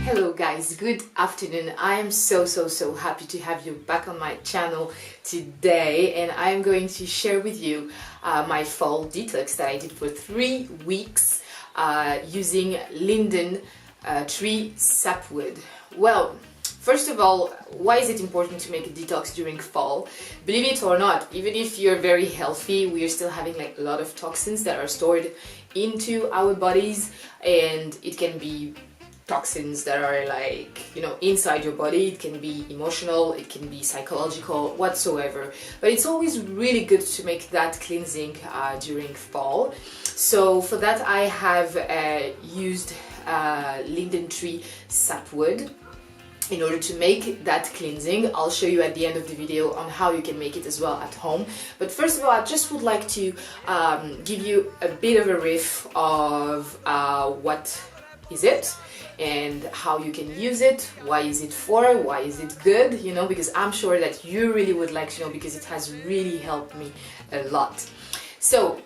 Hello guys, good afternoon. I am so happy to have you back on my channel today, and I am going to share with you my fall detox that I did for 3 weeks using linden tree sapwood. Well, first of all, why is it important to make a detox during fall? Believe it or not, even if you're very healthy, we are still having like a lot of toxins that are stored into our bodies, and it can be toxins that are like, you know, inside your body. It can be emotional, it can be psychological, whatsoever. But it's always really good to make that cleansing during fall. So for that I have used linden tree sapwood in order to make that cleansing. I'll show you at the end of the video on how you can make it as well at home. But first of all, I just would like to give you a bit of a riff of what is it and how you can use it, why is it for, why is it good, you know, because I'm sure that you really would like to know, because it has really helped me a lot. So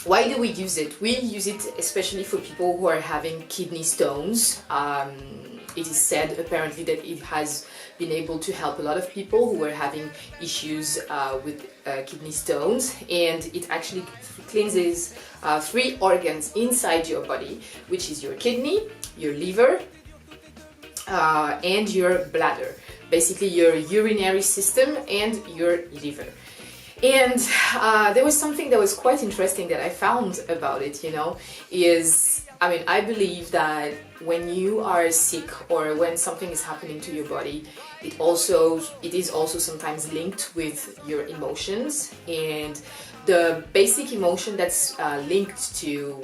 why do we use it? We use it especially for people who are having kidney stones. It is said apparently that it has been able to help a lot of people who are having issues with kidney stones, and it actually cleanses 3 organs inside your body, which is your kidney, your liver, and your bladder. Basically your urinary system and your liver. And there was something that was quite interesting that I found about it, you know, I believe that when you are sick or when something is happening to your body, it is also sometimes linked with your emotions, and the basic emotion that's linked to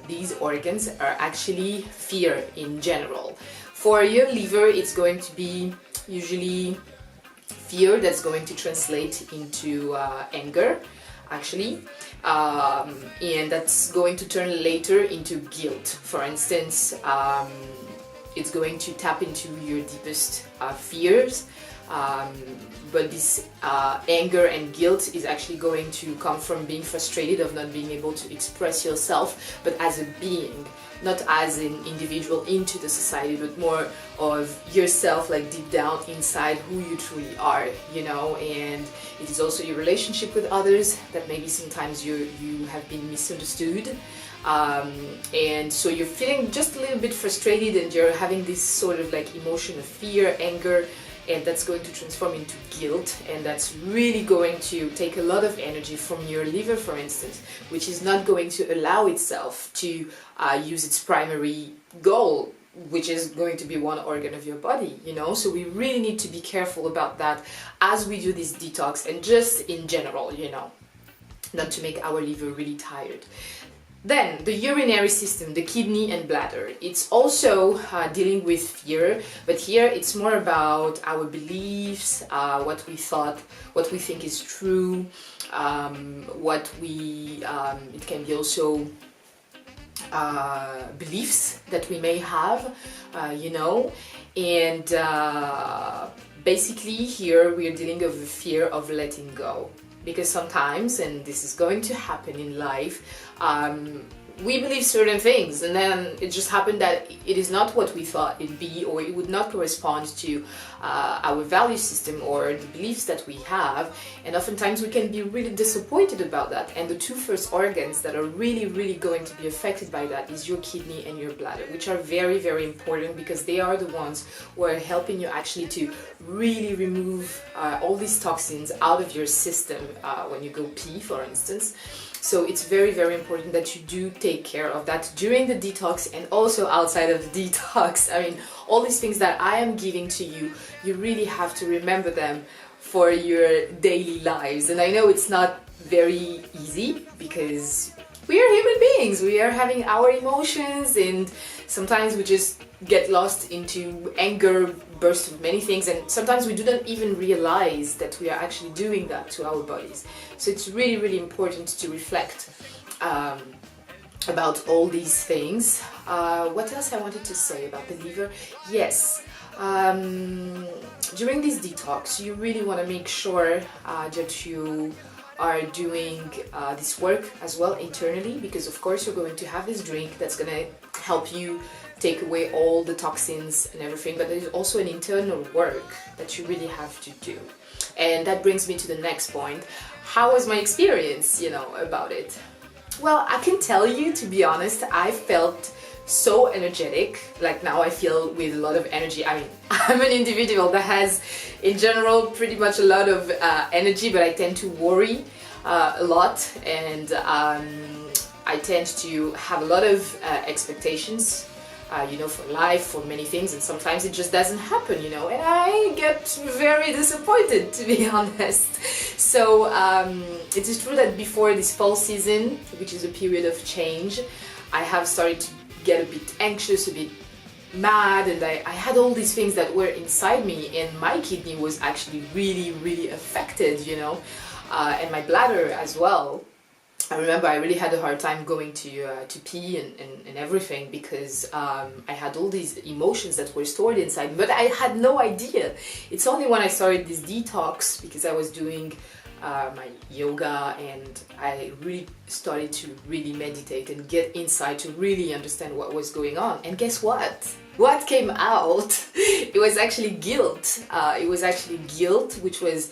these organs are actually fear in general. For your liver, it's going to be usually fear that's going to translate into anger, actually, and that's going to turn later into guilt. For instance, it's going to tap into your deepest fears, but this anger and guilt is actually going to come from being frustrated of not being able to express yourself, but as a being, not as an individual into the society, but more of yourself, like deep down inside who you truly are, you know. And it is also your relationship with others that maybe sometimes you have been misunderstood, and so you're feeling just a little bit frustrated, and you're having this sort of like emotion of fear, anger, and that's going to transform into guilt, and that's really going to take a lot of energy from your liver, for instance, which is not going to allow itself to use its primary goal, which is going to be one organ of your body, you know. So we really need to be careful about that as we do this detox, and just in general, you know, not to make our liver really tired. Then the urinary system, the kidney and bladder, it's also dealing with fear, but here it's more about our beliefs, what we thought, what we think is true, it can be also beliefs that we may have, you know, and basically here we are dealing with the fear of letting go. Because sometimes, and this is going to happen in life, we believe certain things, and then it just happened that it is not what we thought it'd be, or it would not correspond to our value system or the beliefs that we have, and oftentimes we can be really disappointed about that. And the 2 first organs that are really going to be affected by that is your kidney and your bladder, which are very important, because they are the ones who are helping you actually to really remove all these toxins out of your system when you go pee, for instance. So it's very important that you do take care of that during the detox and also outside of the detox. I mean, all these things that I am giving to you, you really have to remember them for your daily lives. And I know it's not very easy, because we are human beings, we are having our emotions, and sometimes we just get lost into anger, bursts of many things, and sometimes we do not even realize that we are actually doing that to our bodies. So it's really important to reflect about all these things. What else I wanted to say about the liver? Yes, during this detox you really want to make sure that you are doing this work as well internally, because of course you're going to have this drink that's going to help you take away all the toxins and everything, but there's also an internal work that you really have to do. And that brings me to the next point. How was my experience, about it? Well, I can tell you, to be honest, I felt so energetic. Like now I feel with a lot of energy. I mean, I'm an individual that has, in general, pretty much a lot of energy, but I tend to worry a lot, and I tend to have a lot of expectations, for life, for many things, and sometimes it just doesn't happen, and I get very disappointed, to be honest. So it is true that before this fall season, which is a period of change, I have started to get a bit anxious, a bit mad, and I had all these things that were inside me, and my kidney was actually really, really affected, and my bladder as well. I remember I really had a hard time going to pee and everything, because I had all these emotions that were stored inside, but I had no idea. It's only when I started this detox, because I was doing my yoga, and I really started to really meditate and get inside to really understand what was going on. And guess what? What came out? It was actually guilt. It was actually guilt, which was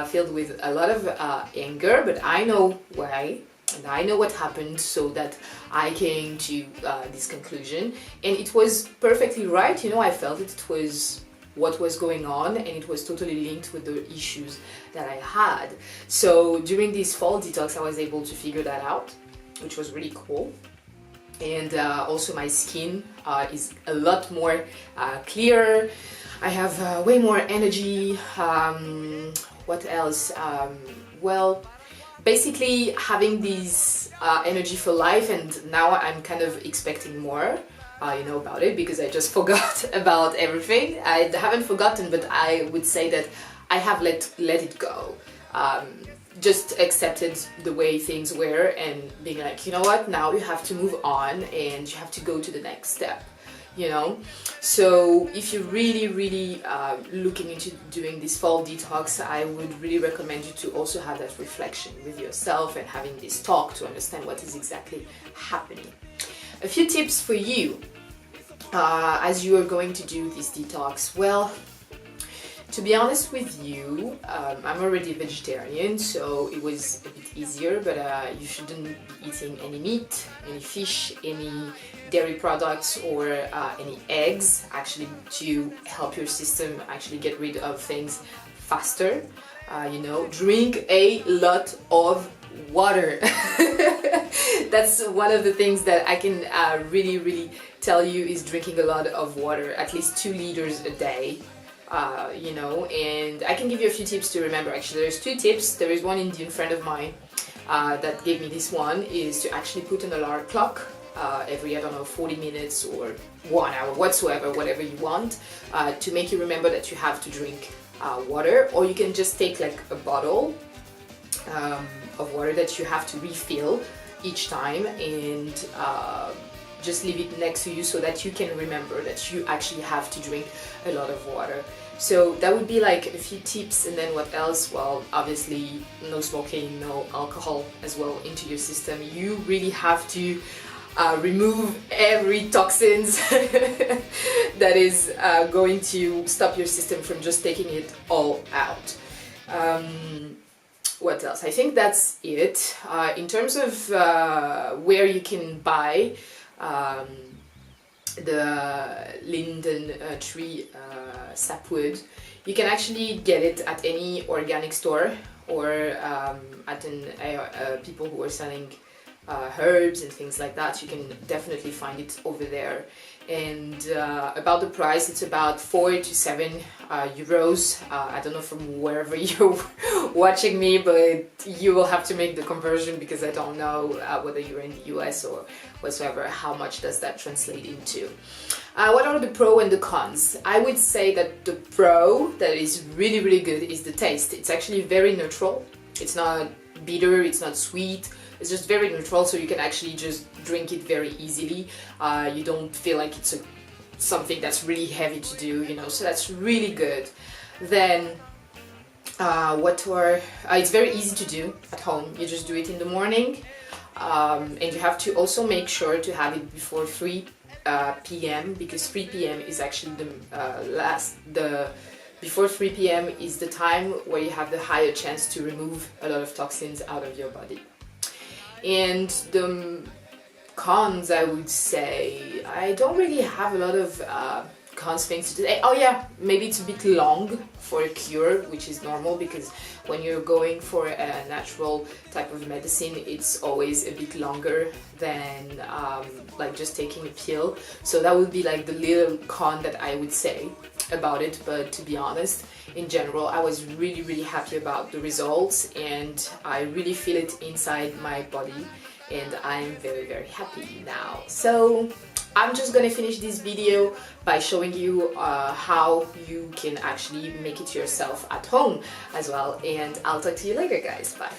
filled with a lot of anger, but I know why, and I know what happened, so that I came to this conclusion, and it was perfectly right. I felt it was what was going on, and it was totally linked with the issues that I had. So during this fall detox, I was able to figure that out, which was really cool. And also my skin is a lot more clearer. I have way more energy. What else? Well, basically having this energy for life, and now I'm kind of expecting more, about it, because I just forgot about everything. I haven't forgotten, but I would say that I have let it go. Just accepted the way things were, and being like, you know what, now you have to move on, and you have to go to the next step. So if you're really, really looking into doing this fall detox, I would really recommend you to also have that reflection with yourself and having this talk to understand what is exactly happening. A few tips for you as you are going to do this detox. Well, to be honest with you, I'm already a vegetarian, so it was a bit easier, but you shouldn't be eating any meat, any fish, any dairy products, or any eggs, actually, to help your system actually get rid of things faster. Drink a lot of water. That's one of the things that I can really, really tell you, is drinking a lot of water, at least 2 liters a day. And I can give you a few tips to remember. Actually, there's 2 tips. There is one Indian friend of mine that gave me this one, is to actually put an alarm clock every, 40 minutes or 1 hour, whatsoever, whatever you want, to make you remember that you have to drink water. Or you can just take like a bottle of water that you have to refill each time, and just leave it next to you, so that you can remember that you actually have to drink a lot of water. So that would be like a few tips. And then what else? Well, obviously no smoking, no alcohol as well into your system. You really have to remove every toxins that is going to stop your system from just taking it all out. What else? I think that's it. In terms of where you can buy the linden tree sapwood, you can actually get it at any organic store, or at people who are selling herbs and things like that. You can definitely find it over there. And about the price, it's about 4 to 7 euros. I don't know from wherever you're watching me, but you will have to make the conversion, because I don't know whether you're in the US or whatsoever, how much does that translate into. What are the pros and the cons? I would say that the pro that is really, really good is the taste. It's actually very neutral. It's not bitter, it's not sweet. It's just very neutral, so you can actually just drink it very easily. You don't feel like it's something that's really heavy to do, so that's really good. Then It's very easy to do at home. You just do it in the morning, and you have to also make sure to have it before 3 p.m. because 3 p.m. is actually before 3 p.m. is the time where you have the higher chance to remove a lot of toxins out of your body. And the cons, I would say, I don't really have a lot of cons things to say. Oh yeah, maybe it's a bit long for a cure, which is normal because when you're going for a natural type of medicine, it's always a bit longer than like just taking a pill. So that would be like the little con that I would say about it. But to be honest, in general, I was really happy about the results, and I really feel it inside my body, and I'm very happy now. So I'm just gonna finish this video by showing you how you can actually make it yourself at home as well, and I'll talk to you later, guys. Bye.